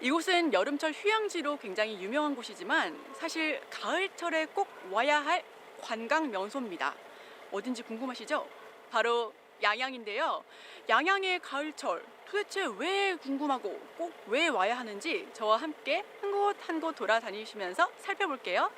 이곳은 여름철 휴양지로 굉장히 유명한 곳이지만 사실 가을철에 꼭 와야 할 관광 명소입니다. 어딘지 궁금하시죠? 바로 양양인데요. 양양의 가을철 도대체 왜 궁금하고 꼭 왜 와야 하는지 저와 함께 한 곳 한 곳 돌아다니시면서 살펴볼게요.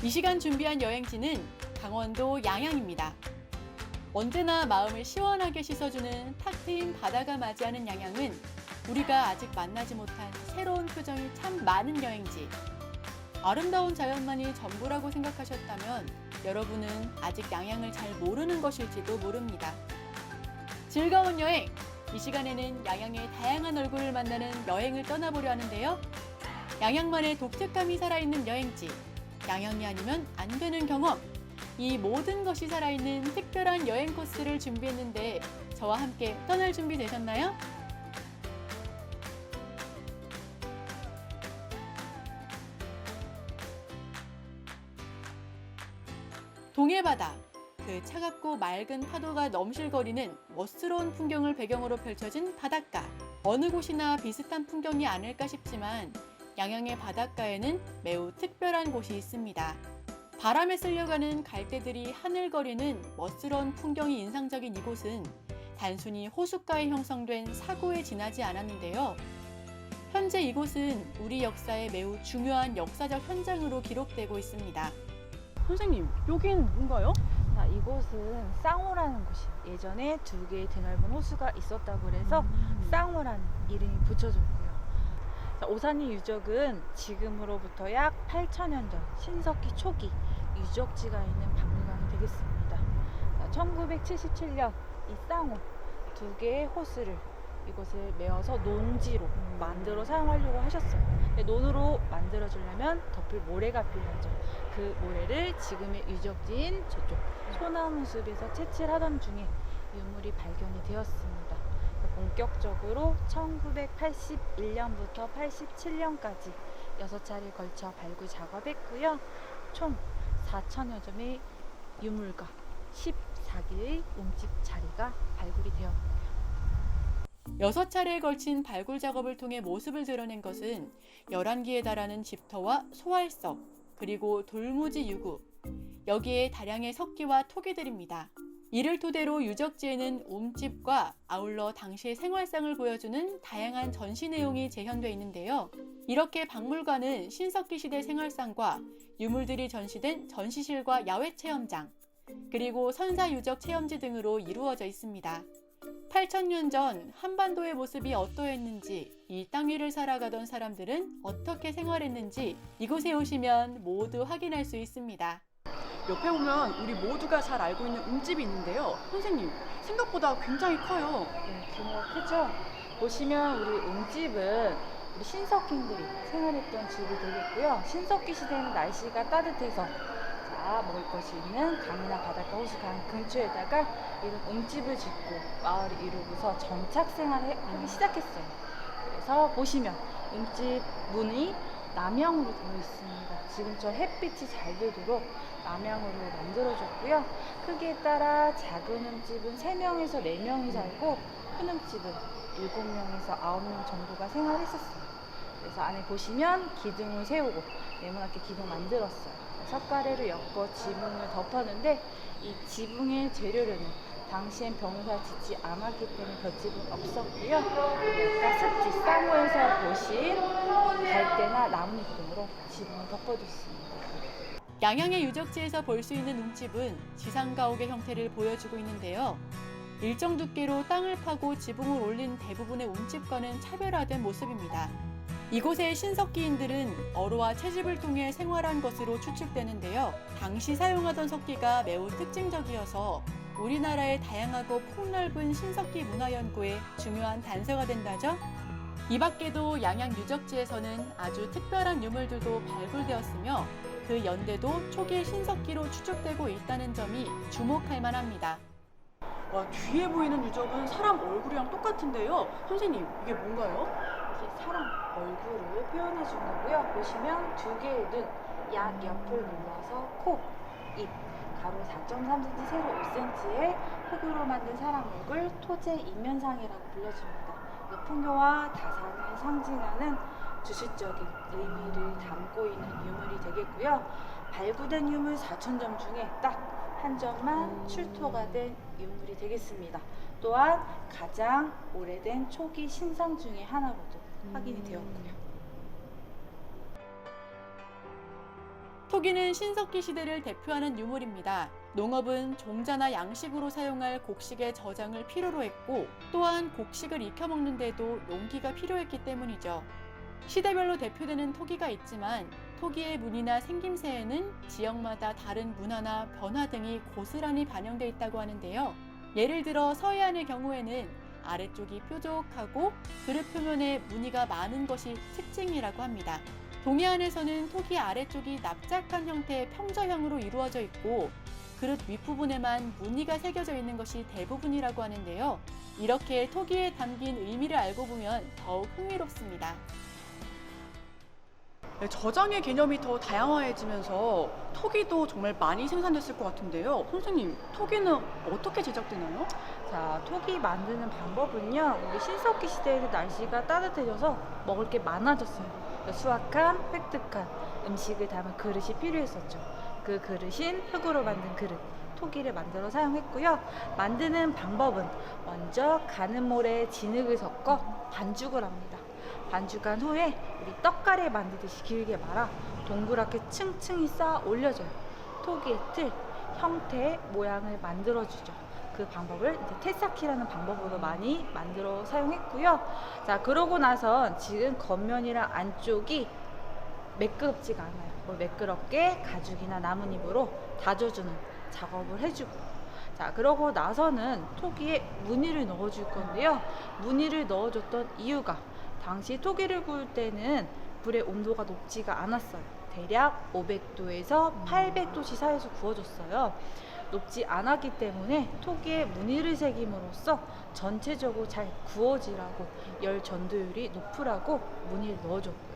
이 시간 준비한 여행지는 강원도 양양입니다. 언제나 마음을 시원하게 씻어주는 탁 트인 바다가 맞이하는 양양은 우리가 아직 만나지 못한 새로운 표정이 참 많은 여행지. 아름다운 자연만이 전부라고 생각하셨다면 여러분은 아직 양양을 잘 모르는 것일지도 모릅니다. 즐거운 여행! 이 시간에는 양양의 다양한 얼굴을 만나는 여행을 떠나보려 하는데요. 양양만의 독특함이 살아있는 여행지. 양양이 아니면 안 되는 경험. 이 모든 것이 살아있는 특별한 여행 코스를 준비했는데 저와 함께 떠날 준비 되셨나요? 동해바다. 그 차갑고 맑은 파도가 넘실거리는 멋스러운 풍경을 배경으로 펼쳐진 바닷가. 어느 곳이나 비슷한 풍경이 아닐까 싶지만 양양의 바닷가에는 매우 특별한 곳이 있습니다. 바람에 쓸려가는 갈대들이 하늘거리는 멋스러운 풍경이 인상적인 이곳은 단순히 호숫가에 형성된 사고에 지나지 않았는데요. 현재 이곳은 우리 역사의 매우 중요한 역사적 현장으로 기록되고 있습니다. 선생님, 여긴 뭔가요? 자, 이곳은 쌍호라는 곳이에요. 예전에 두 개의 드넓은 호수가 있었다고 그래서 쌍호라는 이름이 붙여졌고요. 자, 오산리 유적은 지금으로부터 약 8,000년 전 신석기 초기 유적지가 있는 박물관이 되겠습니다. 자, 1977년 이 쌍호 두 개의 호수를 이곳을 메어서 논지로 만들어 사용하려고 하셨어요. 근데 논으로 만들어주려면 덮을 모래가 필요하죠. 그 모래를 지금의 유적지인 저쪽 소나무 숲에서 채취를 하던 중에 유물이 발견이 되었습니다. 본격적으로 1981년부터 87년까지 6차례에 걸쳐 발굴 작업했고요. 총 4,000여 점의 유물과 14개의 움집 자리가 발굴이 되었고요. 6차례에 걸친 발굴 작업을 통해 모습을 드러낸 것은 11개에 달하는 집터와 소활석, 그리고 돌무지 유구, 여기에 다량의 석기와 토기들입니다. 이를 토대로 유적지에는 움집과 아울러 당시의 생활상을 보여주는 다양한 전시 내용이 재현되어 있는데요. 이렇게 박물관은 신석기 시대 생활상과 유물들이 전시된 전시실과 야외 체험장, 그리고 선사 유적 체험지 등으로 이루어져 있습니다. 8,000년 전 한반도의 모습이 어떠했는지, 이 땅 위를 살아가던 사람들은 어떻게 생활했는지 이곳에 오시면 모두 확인할 수 있습니다. 옆에 보면 우리 모두가 잘 알고 있는 움집이 있는데요. 선생님, 생각보다 굉장히 커요. 네, 규모가 크죠? 보시면 우리 움집은 우리 신석기인들이 생활했던 집이 되겠고요. 신석기 시대는 날씨가 따뜻해서 먹을 것이 있는 강이나 바닷가, 호수, 강 근처에다가 이런 움집을 짓고 마을을 이루고서 정착 생활을 하기 시작했어요. 그래서 보시면 움집 문이 남향으로 되어 있습니다. 지금처럼 햇빛이 잘 들도록 남향으로 만들어졌고요. 크기에 따라 작은 움집은 3명에서 4명이 살고 큰 움집은 7명에서 9명 정도가 생활했었어요. 그래서 안에 보시면 기둥을 세우고 네모나게 기둥 만들었어요. 석가래를 엮어 지붕을 덮었는데 이 지붕의 재료로는 당시엔 벼누사 짓지 않았기 때문에 볏짚은 없었고요. 아까 습지 쌍호에서 보신 갈대나 나뭇잎 등으로 지붕을 덮어줬습니다. 양양의 유적지에서 볼 수 있는 움집은 지상가옥의 형태를 보여주고 있는데요. 일정 두께로 땅을 파고 지붕을 올린 대부분의 움집과는 차별화된 모습입니다. 이곳의 신석기인들은 어로와 채집을 통해 생활한 것으로 추측되는데요. 당시 사용하던 석기가 매우 특징적이어서 우리나라의 다양하고 폭넓은 신석기 문화 연구에 중요한 단서가 된다죠. 이 밖에도 양양 유적지에서는 아주 특별한 유물들도 발굴되었으며 그 연대도 초기 신석기로 추측되고 있다는 점이 주목할 만합니다. 와, 뒤에 보이는 유적은 사람 얼굴이랑 똑같은데요. 선생님, 이게 뭔가요? 이게 사람 얼굴을 표현해 준 거고요. 보시면 두 개의 눈, 약 옆을 눌러서 코, 입, 가로 4.3cm, 세로 5cm의 흙으로 만든 사람 얼굴, 토제 인면상이라고 불러집니다. 풍요와 다산을 상징하는 주술적인 의미를 담고 있는 유물이 되겠고요. 발굴된 유물 4,000점 중에 딱 한 점만 출토가 된 유물이 되겠습니다. 또한 가장 오래된 초기 신상 중에 하나로도 확인이 되었고요. 토기는 신석기 시대를 대표하는 유물입니다. 농업은 종자나 양식으로 사용할 곡식의 저장을 필요로 했고 또한 곡식을 익혀 먹는 데도 용기가 필요했기 때문이죠. 시대별로 대표되는 토기가 있지만 토기의 무늬나 생김새에는 지역마다 다른 문화나 변화 등이 고스란히 반영돼 있다고 하는데요. 예를 들어 서해안의 경우에는 아래쪽이 뾰족하고 그릇 표면에 무늬가 많은 것이 특징이라고 합니다. 동해안에서는 토기 아래쪽이 납작한 형태의 평저형으로 이루어져 있고 그릇 윗부분에만 무늬가 새겨져 있는 것이 대부분이라고 하는데요. 이렇게 토기에 담긴 의미를 알고 보면 더욱 흥미롭습니다. 네, 저장의 개념이 더 다양화해지면서 토기도 정말 많이 생산됐을 것 같은데요. 선생님, 토기는 어떻게 제작되나요? 자, 토기 만드는 방법은요. 우리 신석기 시대에는 날씨가 따뜻해져서 먹을 게 많아졌어요. 수확한, 획득한 음식을 담은 그릇이 필요했었죠. 그 그릇인 흙으로 만든 그릇, 토기를 만들어 사용했고요. 만드는 방법은 먼저 가는 모래에 진흙을 섞어 반죽을 합니다. 반죽한 후에 우리 떡가래 만들듯이 길게 말아 동그랗게 층층이 쌓아 올려줘요. 토기의 틀, 형태의 모양을 만들어주죠. 그 방법을 이제 테사키라는 방법으로 많이 만들어 사용했고요. 자, 그러고 나선 지금 겉면이랑 안쪽이 매끄럽지가 않아요. 매끄럽게 가죽이나 나뭇잎으로 다져주는 작업을 해주고, 자, 그러고 나서는 토기에 무늬를 넣어줄 건데요. 무늬를 넣어줬던 이유가 당시 토기를 구울 때는 불의 온도가 높지가 않았어요. 대략 500도에서 800도씨 사이에서 구워줬어요. 높지 않았기 때문에 토기에 무늬를 새김으로써 전체적으로 잘 구워지라고 열 전도율이 높으라고 무늬를 넣어줬고요.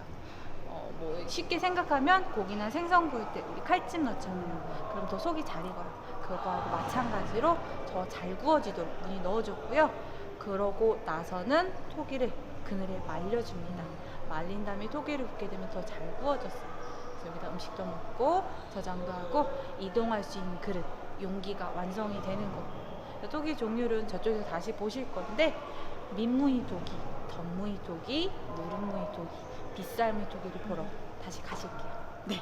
쉽게 생각하면 고기나 생선 구울 때 우리 칼집 넣잖아요. 그럼 더 속이 잘 익어요. 그거하고 마찬가지로 더 잘 구워지도록 무늬 넣어줬고요. 그러고 나서는 토기를 그늘에 말려줍니다. 말린 다음에 토기를 굽게 되면 더 잘 구워졌어요. 그래서 여기다 음식도 먹고 저장도 하고 이동할 수 있는 그릇, 용기가 완성이 되는 거고. 토기 종류는 저쪽에서 다시 보실 건데 민무늬 토기, 덧무늬 토기, 누름무늬 토기, 빗살무늬 토기를 보러 다시 가실게요. 네.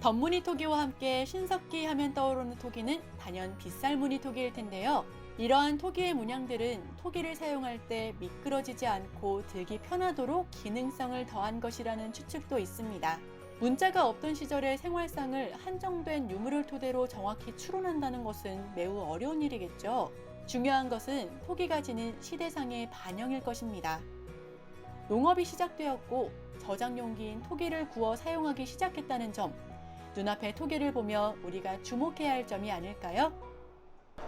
덧무늬 토기와 함께 신석기 하면 떠오르는 토기는 단연 빗살무늬 토기일 텐데요. 이러한 토기의 문양들은 토기를 사용할 때 미끄러지지 않고 들기 편하도록 기능성을 더한 것이라는 추측도 있습니다. 문자가 없던 시절의 생활상을 한정된 유물을 토대로 정확히 추론한다는 것은 매우 어려운 일이겠죠. 중요한 것은 토기가 지닌 시대상의 반영일 것입니다. 농업이 시작되었고 저장 용기인 토기를 구워 사용하기 시작했다는 점, 눈앞의 토기를 보며 우리가 주목해야 할 점이 아닐까요?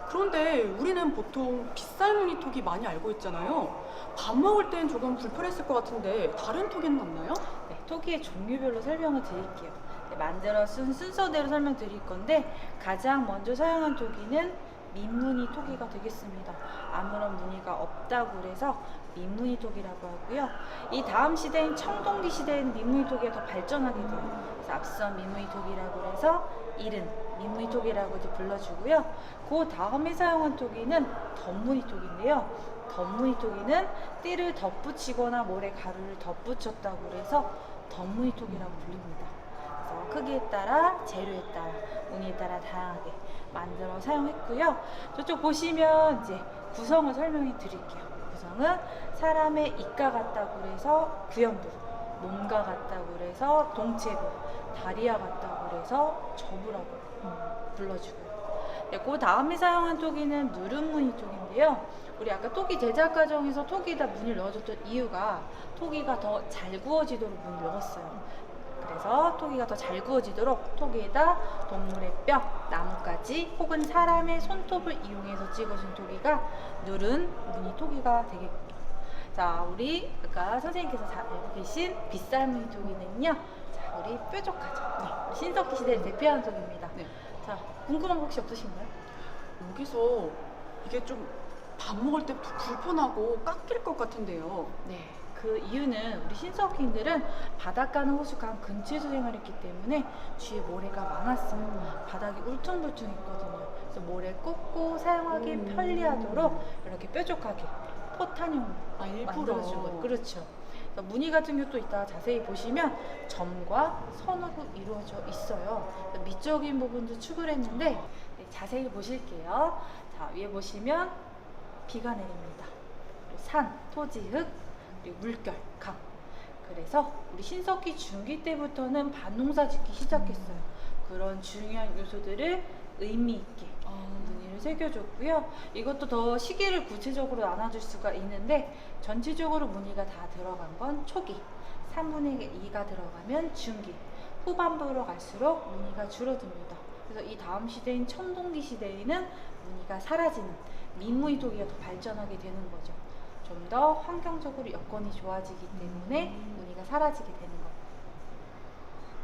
그런데 우리는 보통 빗살무늬 토기 많이 알고 있잖아요. 밥 먹을 땐 조금 불편했을 것 같은데 다른 토기는 없나요? 네, 토기의 종류별로 설명을 드릴게요. 네, 만들어 쓴 순서대로 설명드릴 건데 가장 먼저 사용한 토기는 민무늬 토기가 되겠습니다. 아무런 무늬가 없다고 해서 민무늬 토기라고 하고요. 이 다음 시대인 청동기 시대에는 민무늬 토기가 더 발전하게 돼요. 그래서 앞선 민무늬 토기라고 해서 이른 민무늬 토기라고 불러주고요. 그 다음에 사용한 토기는 덧무늬 토기인데요. 덧무늬 토기는 띠를 덧붙이거나 모래 가루를 덧붙였다고 해서 덧무늬 토기라고 불립니다. 그래서 크기에 따라, 재료에 따라, 무늬에 따라 다양하게 만들어 사용했고요. 저쪽 보시면 이제 구성을 설명해 드릴게요. 구성은 사람의 이가 같다고 해서 구연부, 몸과 같다고 해서 동체부, 다리와 같다고 해서 저부라고 불러주고요. 네, 그 다음에 사용한 토기는 누름무늬 토기인데요. 우리 아까 토기 제작 과정에서 토기에다 무늬를 넣어줬던 이유가 토기가 더 잘 구워지도록 무늬를 넣었어요. 그래서 토기가 더 잘 구워지도록 토기에다 동물의 뼈, 나뭇가지 혹은 사람의 손톱을 이용해서 찍어준 토기가 누른 무늬 토기가 되겠고요. 자, 우리 아까 선생님께서 잘 알고 계신 빗살무늬 토기는요. 자, 우리 뾰족하죠. 네, 우리 신석기 시대를 대표하는 토기입니다. 네. 자, 궁금한 거 혹시 없으신가요? 여기서 이게 좀 밥 먹을 때 불편하고 깎일 것 같은데요. 네. 그 이유는 우리 신석기인들은 바닷가나 호수강 근처에서 생활했기 때문에 주위에 모래가 많았어요. 바닥이 울퉁불퉁했거든요. 그래서 모래 꽂고 사용하기 편리하도록 이렇게 뾰족하게 포탄형으로 일부러. 만들어준 거예요. 그렇죠. 그래서 무늬 같은 것도 이따 자세히 보시면 점과 선으로 이루어져 있어요. 그래서 미적인 부분도 추구를 했는데 네, 자세히 보실게요. 자, 위에 보시면 비가 내립니다. 그리고 산, 토지, 흙, 그리고 물결, 강. 그래서 우리 신석기 중기 때부터는 밭농사 짓기 시작했어요. 그런 중요한 요소들을 의미 있게 무늬를 새겨줬고요. 이것도 더 시기를 구체적으로 나눠줄 수가 있는데 전체적으로 무늬가 다 들어간 건 초기, 3분의 2가 들어가면 중기, 후반부로 갈수록 무늬가 줄어듭니다. 그래서 이 다음 시대인 청동기 시대에는 무늬가 사라지는 민무늬 토기가 더 발전하게 되는 거죠. 좀 더 환경적으로 여건이 좋아지기 때문에 무늬가 사라지게 되는 거예요.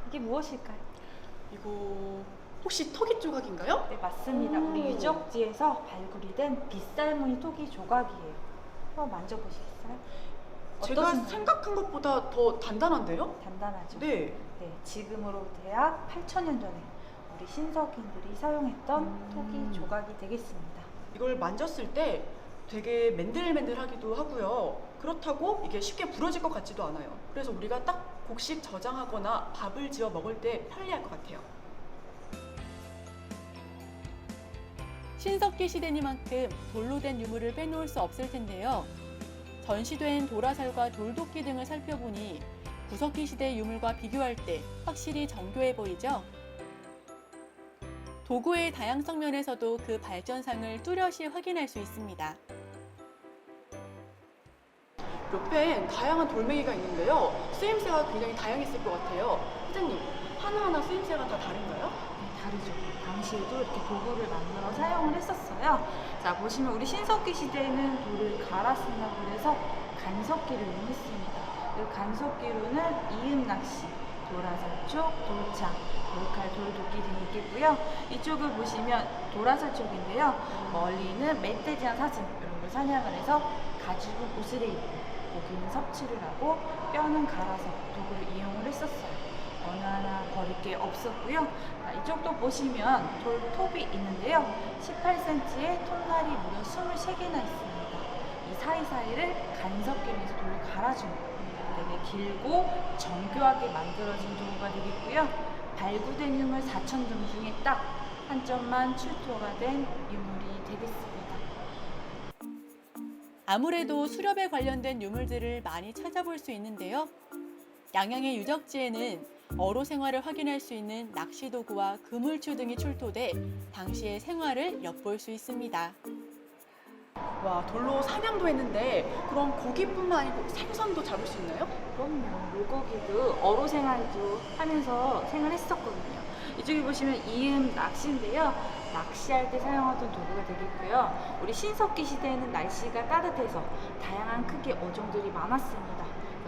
이게 무엇일까요? 이거 혹시 토기 조각인가요? 네, 맞습니다. 오. 우리 유적지에서 발굴이 된 빗살무늬 토기 조각이에요. 한번 만져보시겠어요? 제가 어떠신가요? 생각한 것보다 더 단단한데요? 단단하죠? 네. 네, 지금으로부터 약 8,000년 전에 우리 신석기인들이 사용했던 토기 조각이 되겠습니다. 이걸 만졌을 때 되게 맨들맨들하기도 하고요. 그렇다고 이게 쉽게 부러질 것 같지도 않아요. 그래서 우리가 딱 곡식 저장하거나 밥을 지어 먹을 때 편리할 것 같아요. 신석기 시대니만큼 돌로 된 유물을 빼놓을 수 없을 텐데요. 전시된 도라살과 돌도끼 등을 살펴보니 구석기 시대 유물과 비교할 때 확실히 정교해 보이죠? 도구의 다양성 면에서도 그 발전상을 뚜렷이 확인할 수 있습니다. 옆엔 다양한 돌멩이가 있는데요. 쓰임새가 굉장히 다양했을 것 같아요. 사장님, 하나하나 쓰임새가 다 다른가요? 네, 다르죠. 당시에도 이렇게 도구를 만들어 사용을 했었어요. 자, 보시면 우리 신석기 시대에는 돌을 갈아 쓴다고 해서 간석기를 이용했습니다. 이 간석기로는 이음 낚시, 도라살 쪽, 돌창, 돌칼, 돌도끼 등이 있겠고요. 이쪽을 보시면 도라살 쪽인데요. 멀리는 멧돼지나 사슴 이런 걸 사냥을 해서 가죽은 옷을 입고 고기는 섭취를 하고 뼈는 갈아서 도구를 이용을 했었어요. 어느 하나 버릴 게 없었고요. 자, 이쪽도 보시면 돌톱이 있는데요. 18cm의 톱날이 무려 23개나 있습니다. 이 사이사이를 간석기로 해서 돌을 갈아준 거예요. 되게 길고 정교하게 만들어진 도구가 되겠고요. 발굴된 유물 4,000점 중에 딱 한 점만 출토가 된 유물이 되겠습니다. 아무래도 수렵에 관련된 유물들을 많이 찾아볼 수 있는데요. 양양의 유적지에는 어로 생활을 확인할 수 있는 낚시 도구와 그물추 등이 출토돼 당시의 생활을 엿볼 수 있습니다. 와, 돌로 사냥도 했는데 그럼 고기뿐만 아니고 생선도 잡을 수 있나요? 그럼요. 물고기도 어로 생활도 하면서 생활했었거든요. 이쪽에 보시면 이음 낚시인데요. 낚시할 때 사용하던 도구가 되겠고요. 우리 신석기 시대에는 날씨가 따뜻해서 다양한 크기의 어종들이 많았습니다.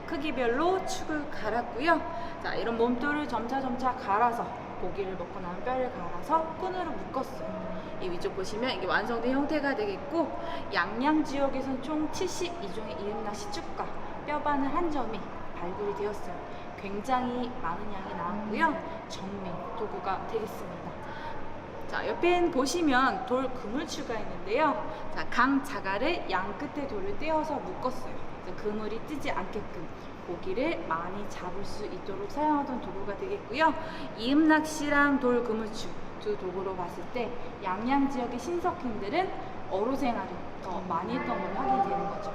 크기별로 축을 갈았고요. 자, 이런 몸돌을 점차 갈아서 고기를 먹고 나면 뼈를 갈아서 끈으로 묶었어요. 이 위쪽 보시면 이게 완성된 형태가 되겠고, 양양 지역에선 총 72종의 이음낚시 축과 뼈바늘 한 점이 발굴이 되었어요. 굉장히 많은 양이 나왔고요. 정밀 도구가 되겠습니다. 자, 옆엔 보시면 돌 그물추가 있는데요. 자, 강 자갈을 양 끝에 돌을 떼어서 묶었어요. 그래서 그물이 뜨지 않게끔 고기를 많이 잡을 수 있도록 사용하던 도구가 되겠고요. 이음낚시랑 돌 그물추 두 도구로 봤을 때 양양 지역의 신석기인들은 어로 생활을 더 많이 했던 걸로 확인이 되는 거죠.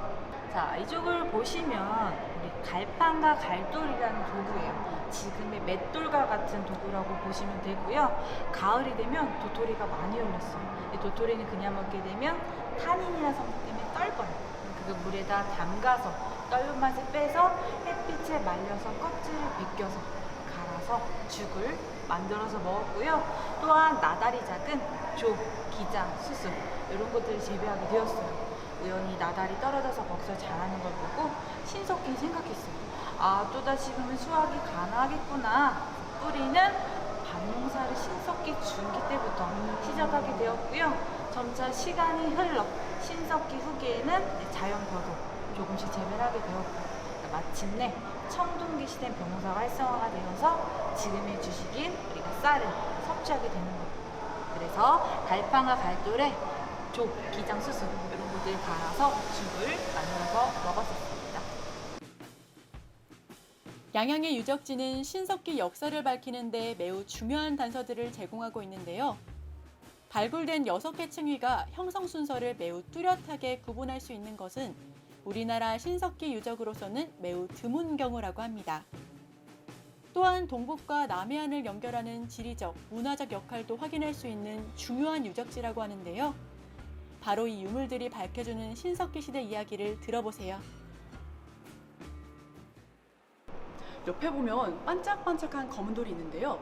자, 이쪽을 보시면 우리 갈판과 갈돌이라는 도구예요. 지금의 맷돌과 같은 도구라고 보시면 되고요. 가을이 되면 도토리가 많이 열렸어요. 이 도토리는 그냥 먹게 되면 타닌이나 성분 때문에 떫어요. 그 물에다 담가서 떫은 맛을 빼서 햇빛에 말려서 껍질을 벗겨서 갈아서 죽을 만들어서 먹었고요. 또한 나달이 작은 조, 기장, 수수 이런 것들을 재배하게 되었어요. 우연히 나달이 떨어져서 거기서 자라는 걸 보고 신석기 생각했어요. 아, 또다시 그러면 수확이 가능하겠구나. 뿌리는 밭농사를 신석기 중기 때부터 시작하게 되었고요. 점차 시간이 흘러 신석기 후기에는 자연벼도 조금씩 재배를 하게 되었고 마침내 청동기 시대 벼농사가 활성화가 되어서 지금의 주식인 우리가 쌀을 섭취하게 되는 거예요. 그래서 달빵과 갈돌에 조, 기장, 수수 이런 것들을 갈아서 죽을 만들어서 먹었었습니다. 양양의 유적지는 신석기 역사를 밝히는 데 매우 중요한 단서들을 제공하고 있는데요. 발굴된 6개 층위가 형성 순서를 매우 뚜렷하게 구분할 수 있는 것은 우리나라 신석기 유적으로서는 매우 드문 경우라고 합니다. 또한 동북과 남해안을 연결하는 지리적, 문화적 역할도 확인할 수 있는 중요한 유적지라고 하는데요. 바로 이 유물들이 밝혀주는 신석기 시대 이야기를 들어보세요. 옆에 보면 반짝반짝한 검은 돌이 있는데요.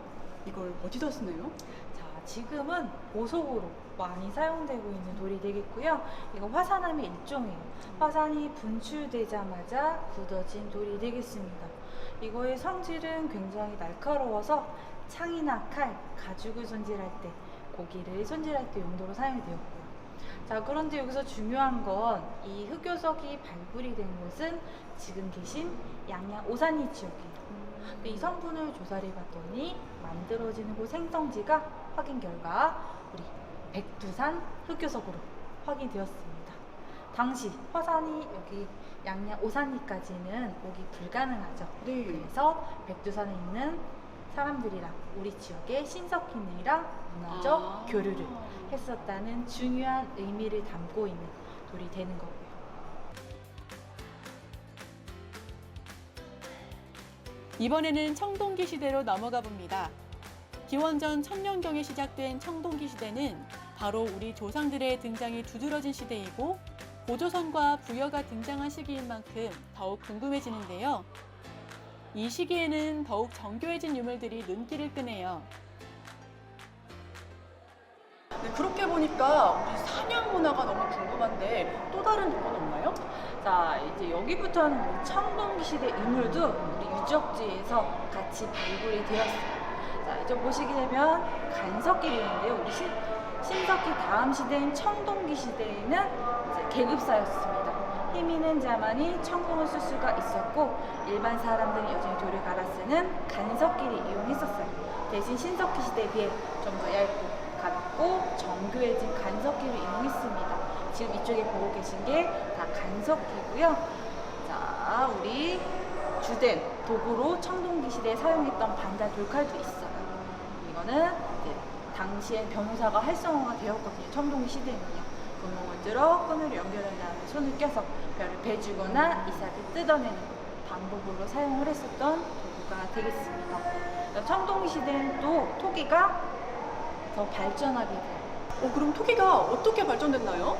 이걸 어디다 쓰나요? 자, 지금은 보석으로 많이 사용되고 있는 돌이 되겠고요. 이거 화산암의 일종이에요. 화산이 분출되자마자 굳어진 돌이 되겠습니다. 이거의 성질은 굉장히 날카로워서 창이나 칼, 가죽을 손질할 때, 고기를 손질할 때 용도로 사용이 되었고요. 자, 그런데 여기서 중요한 건 이 흑요석이 발굴이 된 곳은 지금 계신 양양 오산리 지역이에요. 근데 이 성분을 조사를 해봤더니 만들어지는 곳 생성지가 확인 결과 우리 백두산 흑요석으로 확인되었습니다. 당시 화산이 여기 양양 오산리까지는 오기 불가능하죠. 네. 그래서 백두산에 있는 사람들이랑 우리 지역의 신석기들이랑 문화적 교류를 했었다는 중요한 의미를 담고 있는 돌이 되는 거고요. 이번에는 청동기 시대로 넘어가 봅니다. 기원전 1000년경에 시작된 청동기 시대는 바로 우리 조상들의 등장이 두드러진 시대이고 고조선과 부여가 등장한 시기인 만큼 더욱 궁금해지는데요. 이 시기에는 더욱 정교해진 유물들이 눈길을 끄네요. 네, 그렇게 보니까 우리 산양 문화가 너무 궁금한데 또 다른 부분 없나요? 자, 이제 여기부터는 우리 청동기 시대 인물도 우리 유적지에서 같이 발굴이 되었어요. 자, 이제 보시게 되면 간석길이 있는데요. 우리 신석기 다음 시대인 청동기 시대에는 이제 계급사였습니다. 힘 있는 자만이 청봉을 쓸 수가 있었고 일반 사람들은 여전히 돌을 갈아 쓰는 간석길을 이용했었어요. 대신 신석기 시대에 비해 좀 더 얇고 가볍고 정교해진 간석기를 이용했습니다. 지금 이쪽에 보고 계신 게 다 간석기고요. 자, 우리 주된 도구로 청동기 시대에 사용했던 반달 돌칼도 있어요. 이거는 이제 당시엔 변호사가 활성화가 되었거든요. 청동기 시대에는요. 구멍을 뚫어 끈을 연결한 다음에 손을 껴서 벼를 베주거나 이삭을 뜯어내는 방법으로 사용을 했었던 도구가 되겠습니다. 청동기 시대는 또 토기가 더 발전하게 돼요. 그럼 토기가 어떻게 발전됐나요?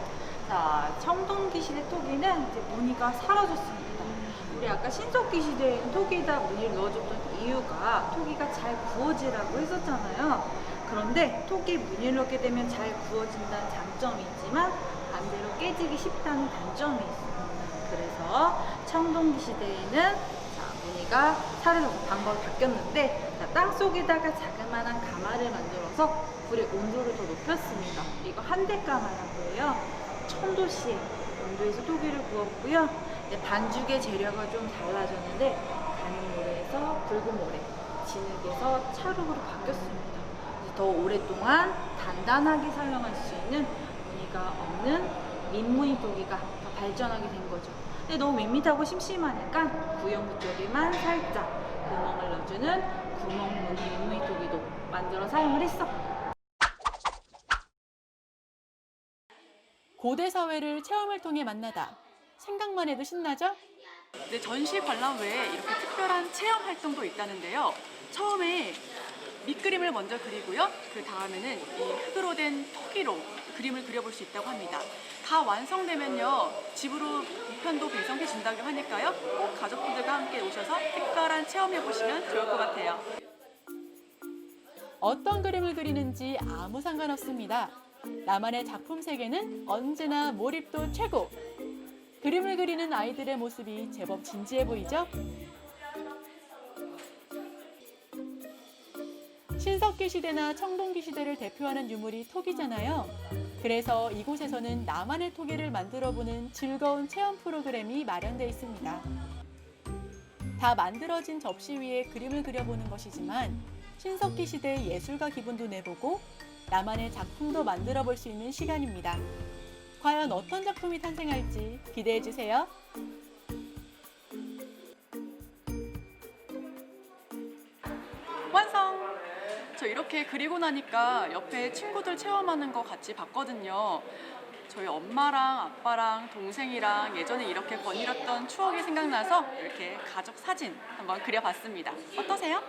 자, 청동기 시대 토기는 이제 무늬가 사라졌습니다. 우리 아까 신석기 시대에 토기에다 무늬를 넣어줬던 이유가 토기가 잘 구워지라고 했었잖아요. 그런데 토기 무늬를 넣게 되면 잘 구워진다는 장점이 있지만 반대로 깨지기 쉽다는 단점이 있어요. 그래서 청동기 시대에는 자, 무늬가 사라져서 방법이 바뀌었는데 자, 땅 속에다가 자그마한 가마를 만들어서 불의 온도를 더 높였습니다. 이거 한대가마라고 해요. 1000도씨의 온도에서 토기를 구웠고요. 반죽의 재료가 좀 달라졌는데 가는 모래에서 붉은 모래, 진흙에서 찰흙으로 바뀌었습니다. 더 오랫동안 단단하게 사용할 수 있는 무늬가 없는 민무늬 토기가 더 발전하게 된 거죠. 근데 너무 밋밋하고 심심하니까 구형부 쪽에만 살짝 구멍을 넣어주는 구멍무늬 민무늬 토기도 만들어 사용을 했어. 고대 사회를 체험을 통해 만나다. 생각만 해도 신나죠? 네, 전시 관람 외에 이렇게 특별한 체험 활동도 있다는데요. 처음에 밑그림을 먼저 그리고요. 그 다음에는 이 흙으로 된 토기로 그림을 그려볼 수 있다고 합니다. 다 완성되면요. 집으로 우편도 배송해 준다고 하니까요. 꼭 가족분들과 함께 오셔서 특별한 체험해 보시면 좋을 것 같아요. 어떤 그림을 그리는지 아무 상관없습니다. 나만의 작품 세계는 언제나 몰입도 최고. 그림을 그리는 아이들의 모습이 제법 진지해 보이죠? 신석기 시대나 청동기 시대를 대표하는 유물이 토기잖아요. 그래서 이곳에서는 나만의 토기를 만들어보는 즐거운 체험 프로그램이 마련되어 있습니다. 다 만들어진 접시 위에 그림을 그려보는 것이지만 신석기 시대의 예술가 기분도 내보고 나만의 작품도 만들어 볼 수 있는 시간입니다. 과연 어떤 작품이 탄생할지 기대해 주세요. 완성! 저 이렇게 그리고 나니까 옆에 친구들 체험하는 거 같이 봤거든요. 저희 엄마랑 아빠랑 동생이랑 예전에 이렇게 거닐었던 추억이 생각나서 이렇게 가족 사진 한번 그려봤습니다. 어떠세요?